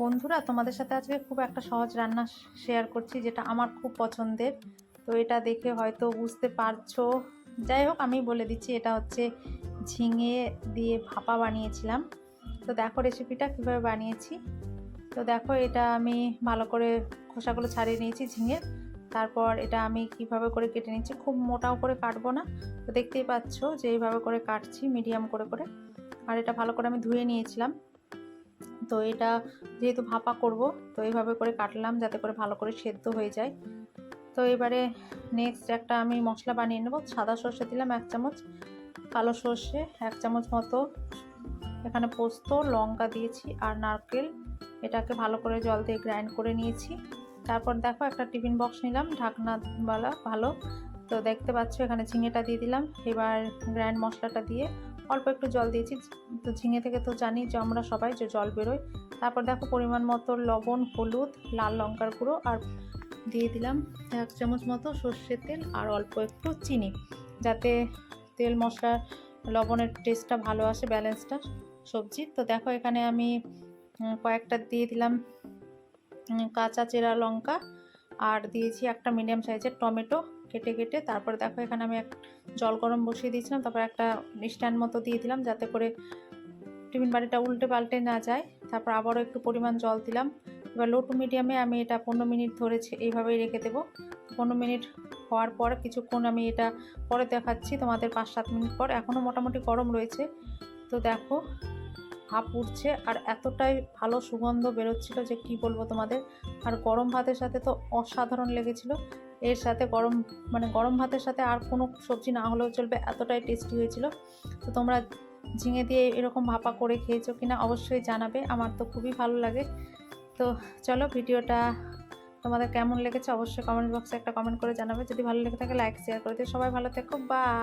বন্ধুরা, তোমাদের সাথে আজকে খুব একটা সহজ রান্না শেয়ার করছি, যেটা আমার খুব পছন্দের। তো এটা দেখে হয়তো বুঝতে পারছো। যাই হোক, আমি বলে দিচ্ছি, এটা হচ্ছে ঝিঙে দিয়ে ভাপা বানিয়েছিলাম। তো দেখো রেসিপিটা কীভাবে বানিয়েছি। তো দেখো, এটা আমি ভালো করে খোসাগুলো ছাড়িয়ে নিয়েছি ঝিঙের। তারপর এটা আমি কিভাবে করে কেটে নিচ্ছি, খুব মোটাও করে কাটবো না। তো দেখতেই পাচ্ছ যে এইভাবে করে কাটছি, মিডিয়াম করে করে। আর এটা ভালো করে আমি ধুয়ে নিয়েছিলাম। তো এটা যেহেতু ভাপা করব, তো এইভাবে করে কাটলাম যাতে করে ভালো করে সেদ্ধ হয়ে যায়। তো এবারে নেক্সট একটা আমি মশলা বানিয়ে নেব। সাদা সর্ষে দিলাম 1 চামচ, কালো সর্ষে 1 চামচ মতো, এখানে পোস্ত, লঙ্কা দিয়েছি আর নারকেল। এটাকে ভালো করে জল দিয়ে গ্রাইন্ড করে নিয়েছি। তারপর দেখো একটা টিফিন বক্স নিলাম ঢাকনাওয়ালা ভালো। তো দেখতে পাচ্ছ এখানে ঝিঙেটা দিয়ে দিলাম। এবার গ্রাইন্ড মশলাটা দিয়ে অল্প একটু জল দিয়েছি। তো ঝিঙে থেকে তো জানি যে আমরা সবাই যে জল বেরোয়। তারপর দেখো পরিমাণ মতো লবণ, হলুদ, লাল লঙ্কার গুঁড়ো আর দিয়ে দিলাম 1 চামচ মতো সর্ষের তেল আর অল্প একটু চিনি, যাতে তেল মশলা লবণের টেস্টটা ভালো আসে, ব্যালেন্সটা সবজি। তো দেখো এখানে আমি কয়েকটা দিয়ে দিলাম কাঁচা চেরা লঙ্কা, আর দিয়েছি একটা মিডিয়াম সাইজের টমেটো কেটে কেটে। তারপরে দেখো এখানে আমি জল গরম বসিয়ে দিয়েছিলাম, তারপর একটা স্ট্যান্ড মতো দিয়ে দিলাম যাতে করে টিফিন বাটিটা উল্টে পাল্টে না যায়। তারপর আবারও একটু পরিমাণ জল দিলাম। এবার লো টু মিডিয়ামে আমি এটা 15 মিনিট ধরে এইভাবেই রেখে দেবো। 15 মিনিট হওয়ার পর কিছুক্ষণ আমি এটা পরে দেখাচ্ছি তোমাদের, 5-7 মিনিট পর। এখনও মোটামুটি গরম রয়েছে। তো দেখো ভাপ উঠছে আর এতটাই ভালো সুগন্ধ বেরোচ্ছিল যে কি বলবো তোমাদের। আর গরম ভাতের সাথে তো অসাধারণ লেগেছিল। এর সাথে গরম ভাতের সাথে আর কোনো সবজি না হলেও চলবে, এতটাই টেস্টি হয়েছিল। তো তোমরা ঝিঙে দিয়ে এরকম ভাপা করে খেয়েছো কিনা অবশ্যই জানাবে, আমার তো খুবই ভালো লাগে। তো চলো, ভিডিওটা তোমাদের কেমন লেগেছে অবশ্যই কমেন্ট বক্সে একটা কমেন্ট করে জানাবে। যদি ভালো লেগে থাকে লাইক শেয়ার করে দিও। সবাই ভালো থেকো, বাই।